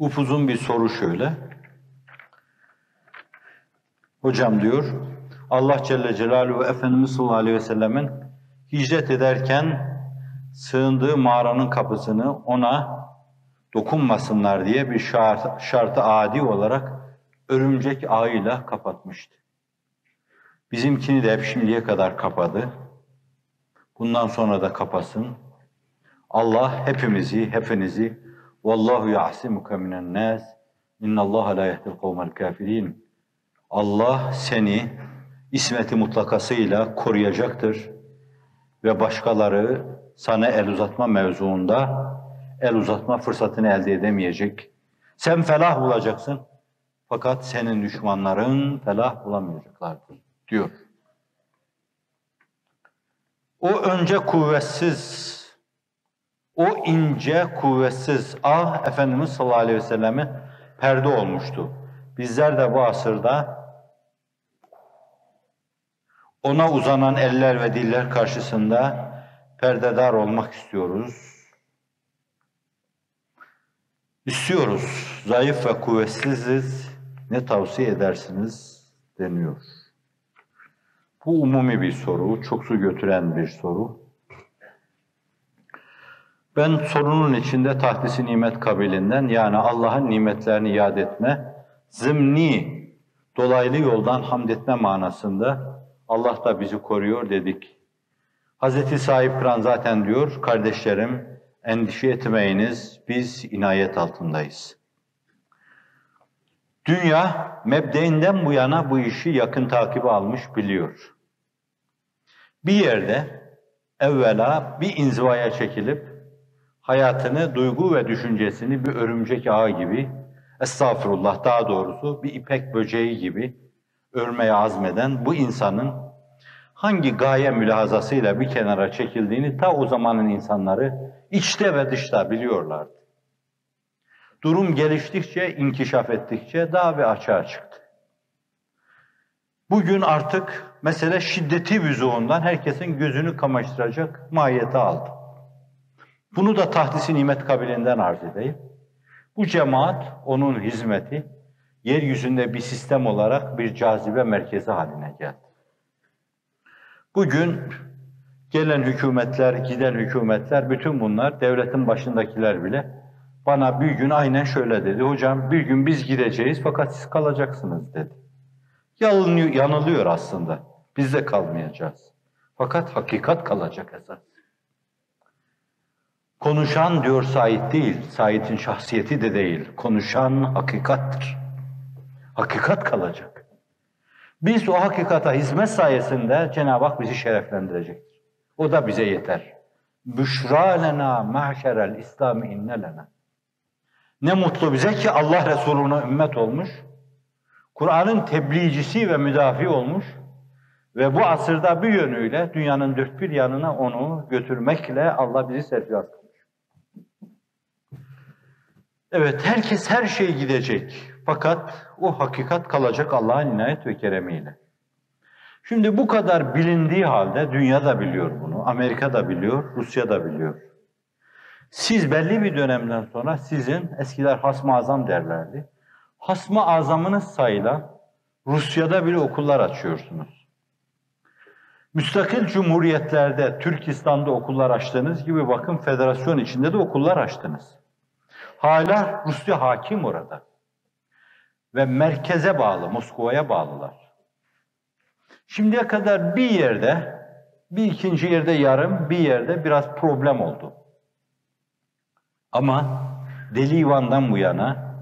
Upuzun bir soru şöyle. Hocam diyor, Allah Celle Celaluhu ve Efendimiz sallallahu aleyhi ve sellemin hicret ederken sığındığı mağaranın kapısını ona dokunmasınlar diye bir şartı adi olarak örümcek ağıyla kapatmıştı. Bizimkini de hep şimdiye kadar kapadı. Bundan sonra da kapasın. Allah hepinizi vallahu ya'simuke minen nas innallaha la yehdil kavmel kafirin. Allah seni ismeti mutlakasıyla koruyacaktır ve başkaları sana el uzatma mevzuunda el uzatma fırsatını elde edemeyecek. Sen felah bulacaksın fakat senin düşmanların felah bulamayacaklardır diyor. O önce kuvvetsiz, o ince kuvvetsiz ağ Efendimiz sallallahu aleyhi ve selleme perde olmuştu. Bizler de bu asırda ona uzanan eller ve diller karşısında perdedar olmak istiyoruz. Zayıf ve kuvvetsiziz. Ne tavsiye edersiniz deniyor. Bu umumi bir soru, çok su götüren bir soru. Ben sorunun içinde tahdis-i nimet kabilinden, yani Allah'ın nimetlerini yad etme, zımni, dolaylı yoldan hamd etme manasında Allah da bizi koruyor dedik. Hazreti Sahip Kıran zaten diyor, kardeşlerim endişe etmeyiniz, biz inayet altındayız. Dünya mebdeinden bu yana bu işi yakın takibi almış biliyor. Bir yerde evvela bir inzivaya çekilip hayatını, duygu ve düşüncesini bir örümcek ağı gibi, estağfurullah daha doğrusu bir ipek böceği gibi örmeye azmeden bu insanın hangi gaye mülahazasıyla bir kenara çekildiğini ta o zamanın insanları içte ve dışta biliyorlardı. Durum geliştikçe, inkişaf ettikçe daha bir açığa çıktı. Bugün artık mesele şiddeti vüzuundan herkesin gözünü kamaştıracak mahiyeti aldı. Bunu da tahdis-i nimet kabilinden arz edeyim. Bu cemaat, onun hizmeti, yeryüzünde bir sistem olarak bir cazibe merkezi haline geldi. Bugün gelen hükümetler, giden hükümetler, bütün bunlar, devletin başındakiler bile bana bir gün aynen şöyle dedi. Hocam bir gün biz gideceğiz fakat siz kalacaksınız dedi. Yanılıyor aslında. Biz de kalmayacağız. Fakat hakikat kalacak esas. Konuşan diyor Said değil, Said'in şahsiyeti de değil. Konuşan hakikattır. Hakikat kalacak. Biz o hakikata hizmet sayesinde Cenab-ı Hak bizi şereflendirecektir. O da bize yeter. Büşra lena mahşerel İslam inne lena. Ne mutlu bize ki Allah Resulü'ne ümmet olmuş, Kur'an'ın tebliğcisi ve müdafi olmuş ve bu asırda bir yönüyle dünyanın dört bir yanına onu götürmekle Allah bizi serfiraz kılmış. Evet, herkes her şey gidecek. Fakat o hakikat kalacak Allah'ın inayet ve keremiyle. Şimdi bu kadar bilindiği halde dünya da biliyor bunu, Amerika da biliyor, Rusya da biliyor. Siz belli bir dönemden sonra sizin, eskiler hasm-ı azam derlerdi, hasm-ı azamınız sayılan Rusya'da bile okullar açıyorsunuz. Müstakil cumhuriyetlerde, Türkistan'da okullar açtığınız gibi bakın federasyon içinde de okullar açtınız. Hala Rusya hakim orada. Ve merkeze bağlı, Moskova'ya bağlılar. Şimdiye kadar bir yerde, bir ikinci yerde yarım, bir yerde biraz problem oldu. Ama Deli İvan'dan bu yana,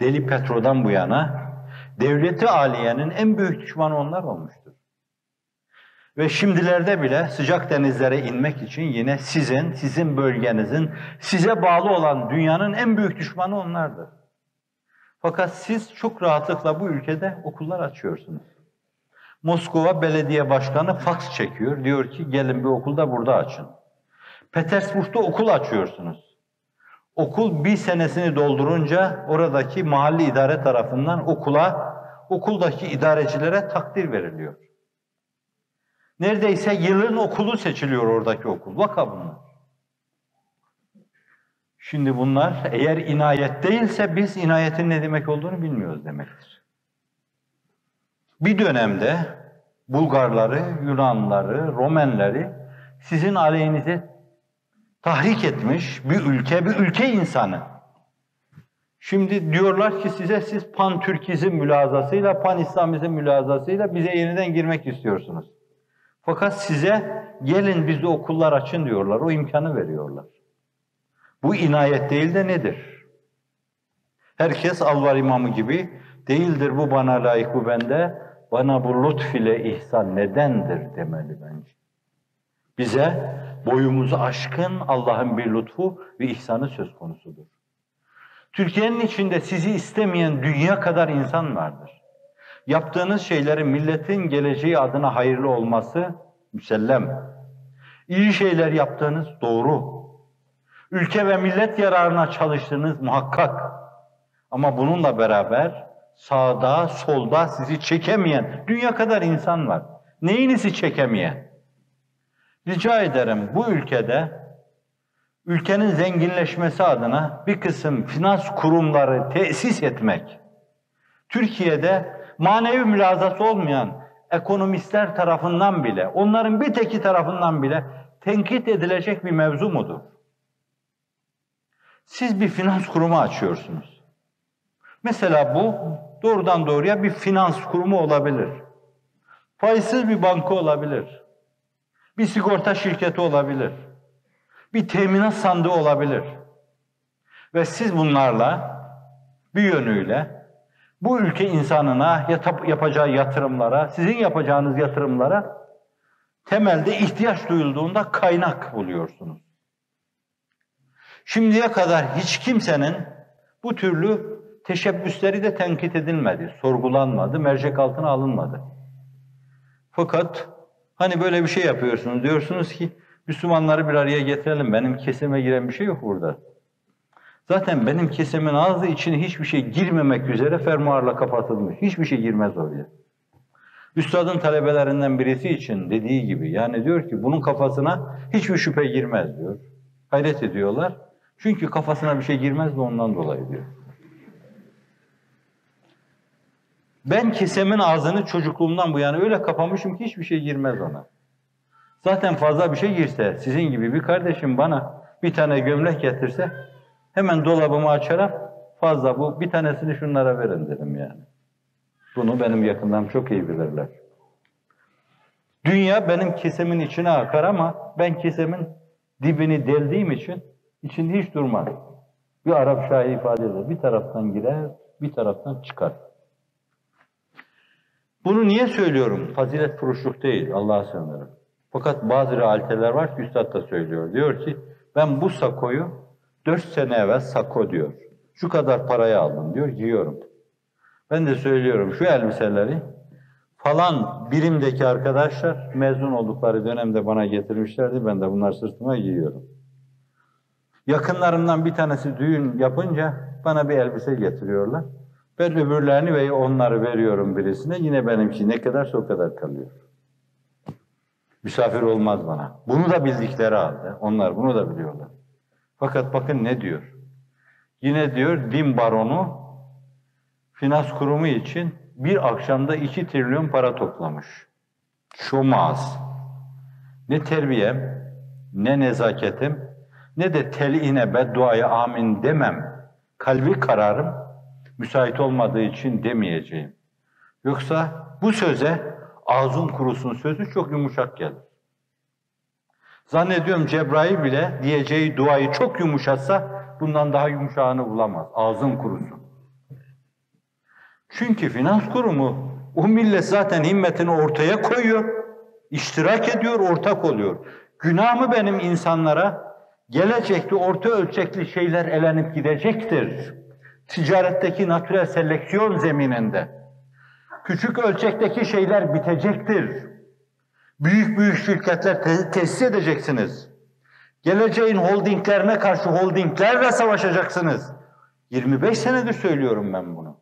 Deli Petro'dan bu yana, devleti aliyenin en büyük düşmanı onlar olmuştur. Ve şimdilerde bile sıcak denizlere inmek için yine sizin bölgenizin, size bağlı olan dünyanın en büyük düşmanı onlardır. Fakat siz çok rahatlıkla bu ülkede okullar açıyorsunuz. Moskova Belediye Başkanı faks çekiyor, diyor ki gelin bir okulda burada açın. Petersburg'da okul açıyorsunuz. Okul bir senesini doldurunca oradaki mahalli idare tarafından okuldaki idarecilere takdir veriliyor. Neredeyse yılın okulu seçiliyor oradaki okul. Vaka bunlar. Şimdi bunlar eğer inayet değilse biz inayetin ne demek olduğunu bilmiyoruz demektir. Bir dönemde Bulgarları, Yunanları, Romenleri sizin aleyhinize tahrik etmiş bir ülke insanı. Şimdi diyorlar ki size siz pan-Türkizm mülazasıyla, pan-İslamizm mülazasıyla bize yeniden girmek istiyorsunuz. Fakat size gelin bizde okullar açın diyorlar, o imkanı veriyorlar. Bu inayet değil de nedir? Herkes Alvar İmamı gibi değildir bu bana layık bu bende, bana bu lütf ile ihsan nedendir demeli bence. Bize boyumuzu aşkın Allah'ın bir lütfu ve ihsanı söz konusudur. Türkiye'nin içinde sizi istemeyen dünya kadar insan vardır. Yaptığınız şeylerin milletin geleceği adına hayırlı olması müsellem. İyi şeyler yaptığınız doğru. Ülke ve millet yararına çalıştığınız muhakkak. Ama bununla beraber sağda, solda sizi çekemeyen dünya kadar insan var. Neyinizi çekemeyen? Rica ederim bu ülkede ülkenin zenginleşmesi adına bir kısım finans kurumları tesis etmek, Türkiye'de manevi mülazası olmayan ekonomistler tarafından bile, onların bir teki tarafından bile tenkit edilecek bir mevzu mudur? Siz bir finans kurumu açıyorsunuz. Mesela bu doğrudan doğruya bir finans kurumu olabilir. Faizsiz bir banka olabilir. Bir sigorta şirketi olabilir. Bir teminat sandığı olabilir. Ve siz bunlarla bir yönüyle bu ülke insanına yapacağı yatırımlara, sizin yapacağınız yatırımlara temelde ihtiyaç duyulduğunda kaynak buluyorsunuz. Şimdiye kadar hiç kimsenin bu türlü teşebbüsleri de tenkit edilmedi, sorgulanmadı, mercek altına alınmadı. Fakat hani böyle bir şey yapıyorsunuz, diyorsunuz ki Müslümanları bir araya getirelim, benim kesime giren bir şey yok burada. Zaten benim kesimin ağzı içine hiçbir şey girmemek üzere fermuarla kapatılmış. Hiçbir şey girmez oraya. Üstadın talebelerinden birisi için dediği gibi, yani diyor ki bunun kafasına hiçbir şüphe girmez diyor. Hayret ediyorlar. Çünkü kafasına bir şey girmez de ondan dolayı diyor. Ben kesemin ağzını çocukluğumdan bu yana öyle kapamışım ki hiçbir şey girmez ona. Zaten fazla bir şey girse, sizin gibi bir kardeşim bana bir tane gömlek getirse, hemen dolabımı açarım, fazla bu, bir tanesini şunlara verin dedim yani. Bunu benim yakından çok iyi bilirler. Dünya benim kesemin içine akar ama ben kesemin dibini deldiğim için içinde hiç durmaz. Bir Arap şairi ifade eder, bir taraftan girer, bir taraftan çıkar. Bunu niye söylüyorum? Fazilet furuşluk değil, Allah'a sığınırım. Fakat bazı realiteler var ki Üstad da söylüyor. Diyor ki, ben bu sakoyu 4 sene evvel sako diyor. Şu kadar paraya aldım diyor, giyiyorum. Ben de söylüyorum, şu elbiseleri falan birimdeki arkadaşlar mezun oldukları dönemde bana getirmişlerdi. Ben de bunlar sırtıma giyiyorum. Yakınlarımdan bir tanesi düğün yapınca bana bir elbise getiriyorlar. Ben öbürlerini ve onları veriyorum birisine. Yine benimki ne kadarsa o kadar kalıyor. Misafir olmaz bana. Bunu da bildikleri halde. Onlar bunu da biliyorlar. Fakat bakın ne diyor. Yine diyor din baronu finans kurumu için bir akşamda 2 trilyon para toplamış. Şomaz. Ne terbiyem, ne nezaketim, ne de tel'ine bedduaya amin demem. Kalbi kararım müsait olmadığı için demeyeceğim. Yoksa bu söze ağzın kurusun sözü çok yumuşak gelir. Zannediyorum Cebrail bile diyeceği duayı çok yumuşatsa bundan daha yumuşağını bulamaz. Ağzın kurusun. Çünkü finans kurumu o millet zaten himmetini ortaya koyuyor, iştirak ediyor, ortak oluyor. Günah mı benim insanlara? Gelecekte orta ölçekli şeyler elenip gidecektir. Ticaretteki natürel seleksiyon zemininde. Küçük ölçekteki şeyler bitecektir. Büyük büyük şirketler tesis edeceksiniz. Geleceğin holdinglerine karşı holdinglerle savaşacaksınız. 25 senedir söylüyorum ben bunu.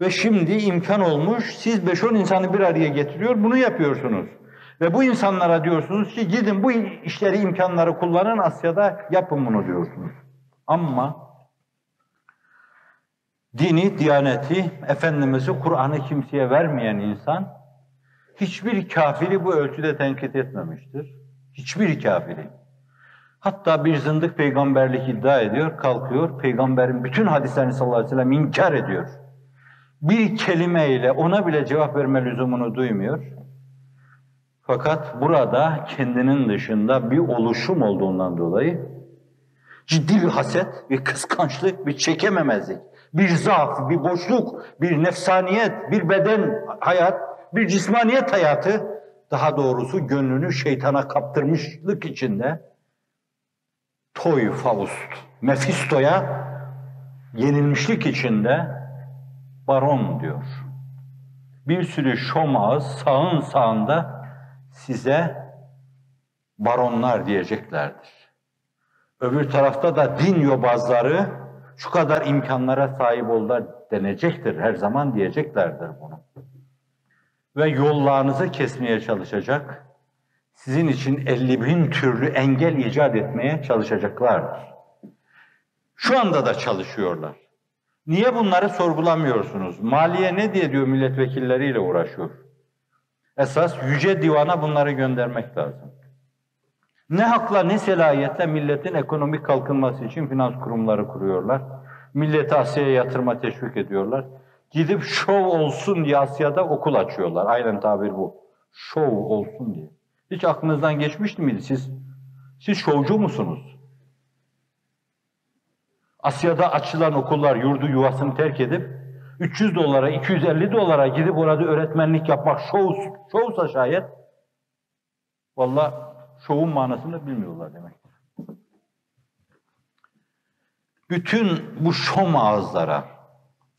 Ve şimdi imkan olmuş, siz 5-10 insanı bir araya getiriyor, bunu yapıyorsunuz. Ve bu insanlara diyorsunuz ki gidin bu işleri, imkanları kullanın, Asya'da yapın bunu diyorsunuz. Ama dini, diyaneti, Efendimiz'i, Kur'an'ı kimseye vermeyen insan hiçbir kafiri bu ölçüde tenkit etmemiştir. Hiçbir kafiri. Hatta bir zındık peygamberlik iddia ediyor, kalkıyor, peygamberin bütün hadislerini sallallahu aleyhi ve sellem inkar ediyor. Bir kelimeyle ona bile cevap verme lüzumunu duymuyor. Fakat burada kendinin dışında bir oluşum olduğundan dolayı ciddi bir haset, bir kıskançlık, bir çekememezlik, bir zaaf, bir boşluk, bir nefsaniyet, bir beden hayat, bir cismaniyet hayatı, daha doğrusu gönlünü şeytana kaptırmışlık içinde Toy Faust, Mephisto'ya yenilmişlik içinde baron diyor. Bir sürü şom ağız sağın sağında size baronlar diyeceklerdir. Öbür tarafta da din yobazları şu kadar imkanlara sahip oldular denecektir. Her zaman diyeceklerdir bunu. Ve yollarınızı kesmeye çalışacak, sizin için 50.000 türlü engel icat etmeye çalışacaklardır. Şu anda da çalışıyorlar. Niye bunları sorgulamıyorsunuz? Maliye ne diye diyor milletvekilleriyle uğraşıyor. Esas yüce divana bunları göndermek lazım. Ne hakla ne selahiyetle milletin ekonomik kalkınması için finans kurumları kuruyorlar. Milleti Asya'ya yatırıma teşvik ediyorlar. Gidip şov olsun diye Asya'da okul açıyorlar. Aynen tabir bu. Şov olsun diye. Hiç aklınızdan geçmişti miydi siz? Siz şovcu musunuz? Asya'da açılan okullar yurdu yuvasını terk edip 300 dolara, 250 dolara gidip orada öğretmenlik yapmak şovsa şayet, vallahi şovun manasını bilmiyorlar demektir. Bütün bu şom ağızlara,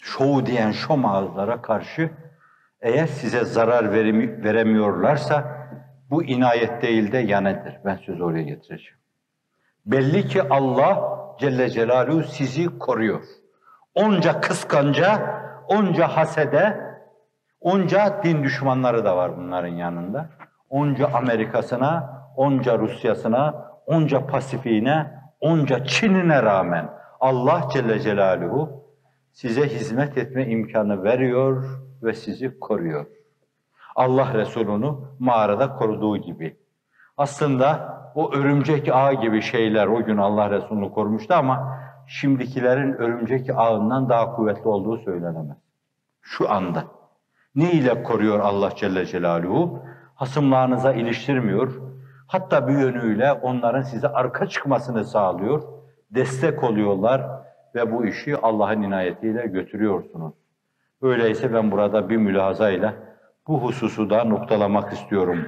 şov diyen şom ağızlara karşı eğer size zarar veremiyorlarsa bu inayet değil de yanedir. Ben sözü oraya getireceğim. Belli ki Allah Celle Celaluhu sizi koruyor. Onca kıskanca, onca hasede, onca din düşmanları da var bunların yanında. Onca Amerika'sına, onca Rusya'sına, onca Pasifik'ine, onca Çin'ine rağmen Allah Celle Celaluhu size hizmet etme imkanı veriyor ve sizi koruyor. Allah Resulü'nü mağarada koruduğu gibi. Aslında o örümcek ağı gibi şeyler o gün Allah Resulü'nü korumuştu ama şimdikilerin örümcek ağından daha kuvvetli olduğu söylenemez. Şu anda. Ne ile koruyor Allah Celle Celaluhu? Hasımlarınıza iliştirmiyor. Hatta bir yönüyle onların size arka çıkmasını sağlıyor. Destek oluyorlar ve bu işi Allah'ın inayetiyle götürüyorsunuz. Öyleyse ben burada bir mülahazayla bu hususu da noktalamak istiyorum.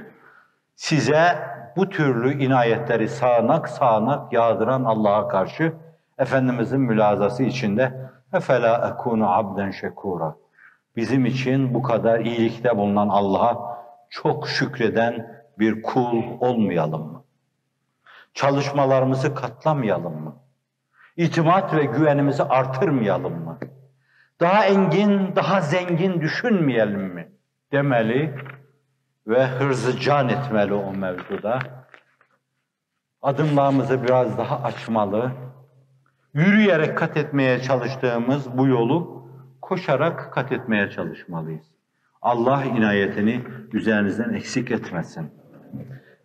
Size bu türlü inayetleri sağanak sağanak yağdıran Allah'a karşı Efendimizin mülazası içinde اَفَلَا اَكُونُ عَبْدًا شَكُورًا bizim için bu kadar iyilikte bulunan Allah'a çok şükreden bir kul olmayalım mı? Çalışmalarımızı katlamayalım mı? İtimat ve güvenimizi artırmayalım mı? Daha engin, daha zengin düşünmeyelim mi? Demeli ve hırzı can etmeli o mevzuda. Adımlarımızı biraz daha açmalı. Yürüyerek kat etmeye çalıştığımız bu yolu koşarak kat etmeye çalışmalıyız. Allah inayetini üzerinizden eksik etmesin.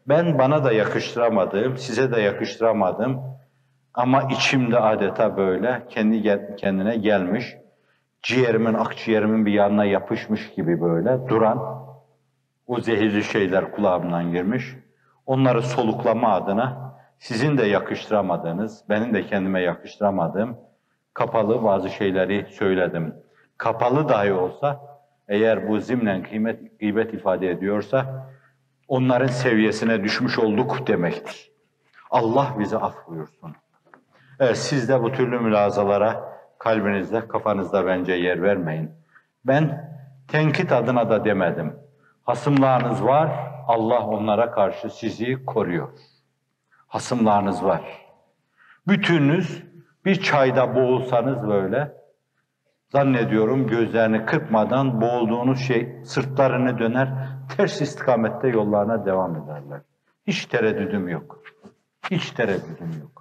Ben bana da yakıştıramadım, size de yakıştıramadım. Ama içimde adeta böyle kendi kendine gelmiş, ciğerimin, akciğerimin bir yanına yapışmış gibi böyle duran o zehirli şeyler kulağımdan girmiş. Onları soluklama adına sizin de yakıştıramadığınız, benim de kendime yakıştıramadığım kapalı bazı şeyleri söyledim. Kapalı dahi olsa, eğer bu zimnen gıybet ifade ediyorsa, onların seviyesine düşmüş olduk demektir. Allah bizi af buyursun. Evet, siz de bu türlü mülazalara kalbinizde, kafanızda bence yer vermeyin. Ben tenkit adına da demedim. Hasımlarınız var, Allah onlara karşı sizi koruyor. Hasımlarınız var. Bütününüz bir çayda boğulsanız böyle, zannediyorum gözlerini kırpmadan boğulduğunuz şey sırtlarını döner, ters istikamette yollarına devam ederler. Hiç tereddüdüm yok. Hiç tereddüdüm yok.